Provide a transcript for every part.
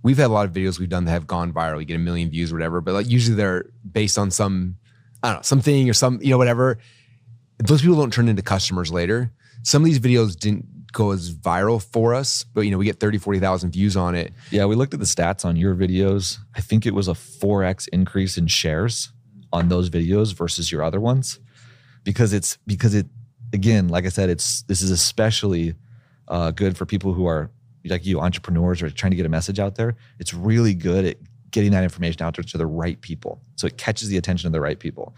we've had a lot of videos we've done that have gone viral. We get 1 million views or whatever, but like usually they're based on some, I don't know, something or some, whatever. Those people don't turn into customers later. Some of these videos didn't go as viral for us, but we get 30, 40,000 views on it. Yeah, we looked at the stats on your videos. I think it was a 4x increase in shares on those videos versus your other ones. Because it, again, like I said, this is especially good for people who are like you, entrepreneurs, or trying to get a message out there. It's really good at getting that information out there to the right people. So it catches the attention of the right people.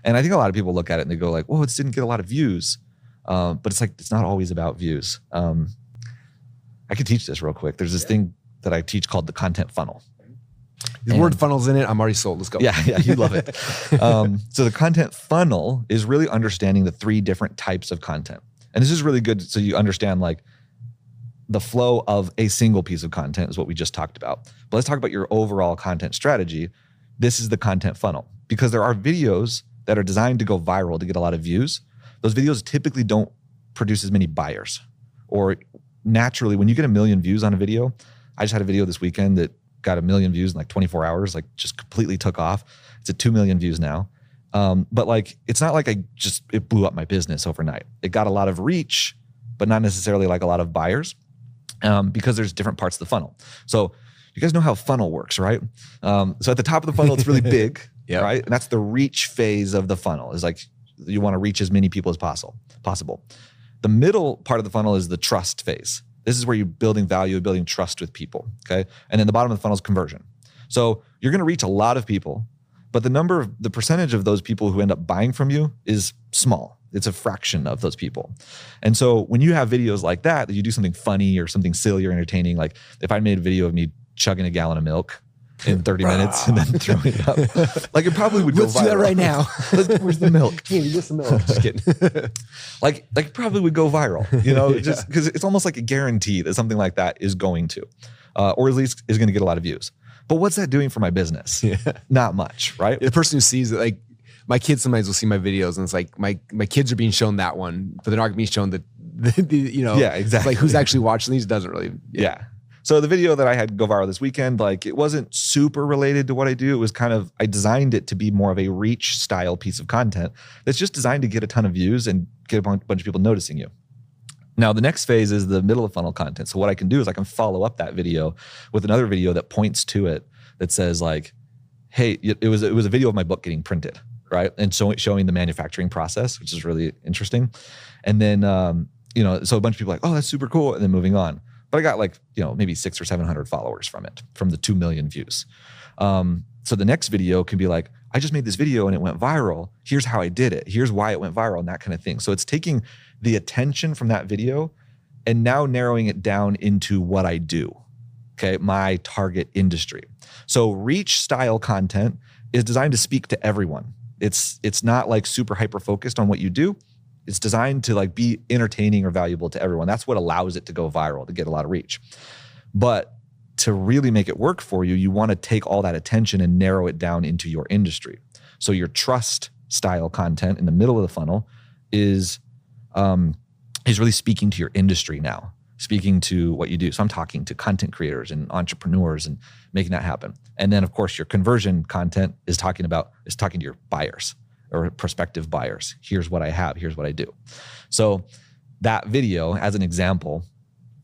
And I think a lot of people look at it and they go like, well, it didn't get a lot of views. But it's like, it's not always about views. I could teach this real quick. There's this thing that I teach called the content funnel. The word funnel's in it. I'm already sold. Let's go. Yeah, you love it. So the content funnel is really understanding the 3 different types of content. And this is really good so you understand like the flow of a single piece of content is what we just talked about. But let's talk about your overall content strategy. This is the content funnel, because there are videos that are designed to go viral to get a lot of views. Those videos typically don't produce as many buyers. Or naturally, when you get 1 million views on a video, I just had a video this weekend that got 1 million views in like 24 hours, like just completely took off. It's at 2 million views now. But like, it's not like it blew up my business overnight. It got a lot of reach, but not necessarily like a lot of buyers, because there's different parts of the funnel. So you guys know how funnel works, right? So at the top of the funnel, it's really big, right? And that's the reach phase of the funnel, is like, you want to reach as many people as possible. The middle part of the funnel is the trust phase. This is where you're building value, building trust with people, okay? And then the bottom of the funnel is conversion. So you're going to reach a lot of people, but the percentage of those people who end up buying from you is small. It's a fraction of those people. And so when you have videos like that you do something funny or something silly or entertaining, like if I made a video of me chugging a gallon of milk in 30 minutes and then throwing it up, like it probably would go viral. Let's do that right now. Where's the milk? Hey, get some milk. Just kidding. like probably would go viral, just because it's almost like a guarantee that something like that is going to, or at least is going to get a lot of views. But what's that doing for my business? Not much, right? The person who sees it, like my kids sometimes will see my videos and it's like my kids are being shown that one, but they're not being shown the yeah, exactly. Like who's actually watching these doesn't really. Yeah. So the video that I had go viral this weekend, like it wasn't super related to what I do. It was I designed it to be more of a reach style piece of content that's just designed to get a ton of views and get a bunch of people noticing you. Now, the next phase is the middle of funnel content. So what I can do is I can follow up that video with another video that points to it that says like, hey, it was a video of my book getting printed, right? And so showing the manufacturing process, which is really interesting. And then, so a bunch of people are like, oh, that's super cool. And then moving on. But I got like, maybe 600 or 700 followers from the 2 million views. So the next video can be like, I just made this video and it went viral. Here's how I did it. Here's why it went viral and that kind of thing. So it's taking the attention from that video and now narrowing it down into what I do, okay? My target industry. So reach style content is designed to speak to everyone. It's not like super hyper-focused on what you do. It's designed to like be entertaining or valuable to everyone. That's what allows it to go viral, to get a lot of reach. But to really make it work for you, you want to take all that attention and narrow it down into your industry. So your trust style content in the middle of the funnel is really speaking to your industry now, speaking to what you do. So I'm talking to content creators and entrepreneurs and making that happen. And then of course your conversion content is talking to your buyers or prospective buyers. Here's what I have, here's what I do. So that video, as an example,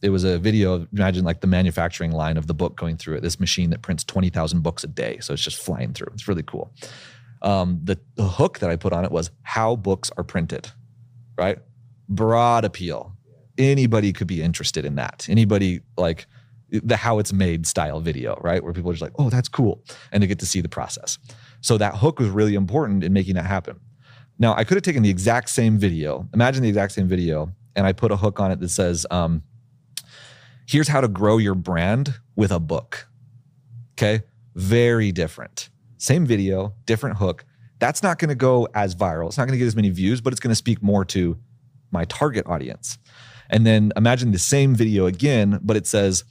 it was a video of, imagine like the manufacturing line of the book going through it, this machine that prints 20,000 books a day. So it's just flying through. It's really cool. The hook that I put on it was how books are printed, right? Broad appeal. Anybody could be interested in that. Anybody like the how it's made style video, right? Where people are just like, oh, that's cool. And they get to see the process. So that hook was really important in making that happen. Now, I could have taken the exact same video, imagine the exact same video, and I put a hook on it that says, here's how to grow your brand with a book. Okay? Very different. Same video, different hook. That's not going to go as viral. It's not going to get as many views, but it's going to speak more to my target audience. And then imagine the same video again, but it says,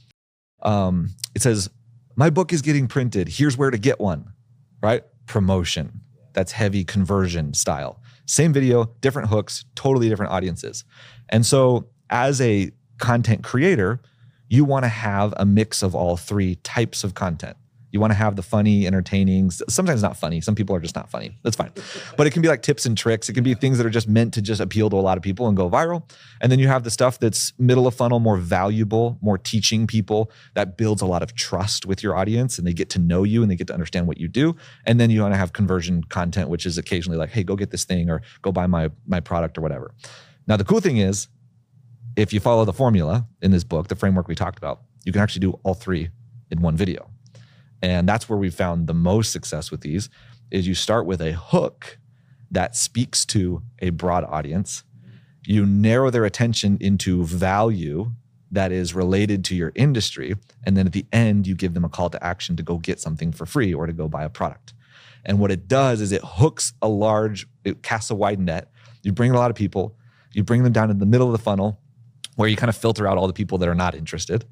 my book is getting printed. Here's where to get one, right? Promotion. That's heavy conversion style. Same video, different hooks, totally different audiences. And so as a content creator, you want to have a mix of all three types of content. You want to have the funny, entertaining, sometimes not funny. Some people are just not funny. That's fine. But it can be like tips and tricks. It can be things that are just meant to just appeal to a lot of people and go viral. And then you have the stuff that's middle of funnel, more valuable, more teaching people, that builds a lot of trust with your audience and they get to know you and they get to understand what you do. And then you want to have conversion content, which is occasionally like, hey, go get this thing or go buy my product or whatever. Now, the cool thing is, if you follow the formula in this book, the framework we talked about, you can actually do all three in one video. And that's where we found the most success with these is you start with a hook that speaks to a broad audience. You narrow their attention into value that is related to your industry. And then at the end, you give them a call to action to go get something for free or to go buy a product. And what it does is it casts a wide net. You bring a lot of people, you bring them down in the middle of the funnel where you kind of filter out all the people that are not interested.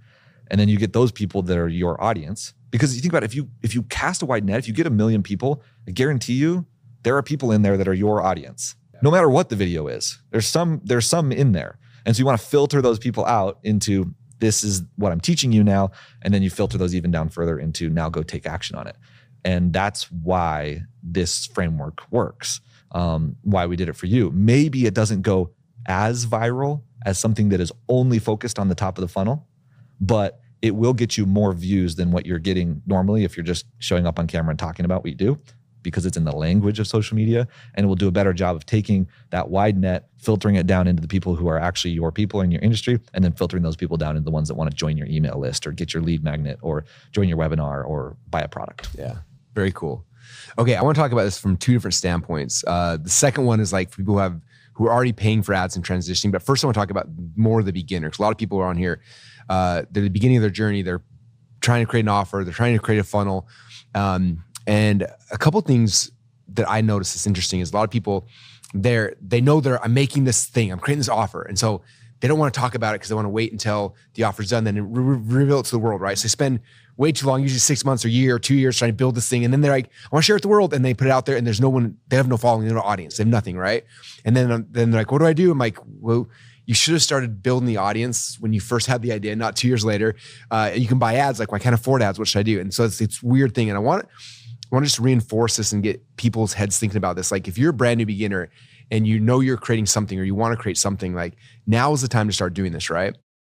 And then you get those people that are your audience. Because you think about it, if you cast a wide net, if you get 1 million people, I guarantee you there are people in there that are your audience. No matter what the video is, there's some in there. And so you want to filter those people out into this is what I'm teaching you now. And then you filter those even down further into now go take action on it. And that's why this framework works. Why we did it for you. Maybe it doesn't go as viral as something that is only focused on the top of the funnel, but it will get you more views than what you're getting normally if you're just showing up on camera and talking about what you do, because it's in the language of social media, and it will do a better job of taking that wide net, filtering it down into the people who are actually your people in your industry, and then filtering those people down into the ones that want to join your email list or get your lead magnet or join your webinar or buy a product. Yeah, very cool. Okay, I want to talk about this from two different standpoints. The second one is like for people who are already paying for ads and transitioning, but first I want to talk about more the beginners. A lot of people are on here. They're at the beginning of their journey. They're trying to create an offer. They're trying to create a funnel. And a couple of things that I noticed is interesting is a lot of people they know I'm making this thing. I'm creating this offer. And so they don't want to talk about it because they want to wait until the offer's done, then reveal it to the world, right? So they spend way too long, usually 6 months or a year or 2 years trying to build this thing. And then they're like, I want to share it with the world. And they put it out there and there's no one, they have no following, no audience, they have nothing, right? And then they're like, what do I do? I'm like, well, you should have started building the audience when you first had the idea, not 2 years later. And you can buy ads. Like, well, I can't afford ads. What should I do? And so it's weird thing. And I want to just reinforce this and get people's heads thinking about this. Like if you're a brand new beginner and you know you're creating something or you want to create something, like now is the time to start doing this, right?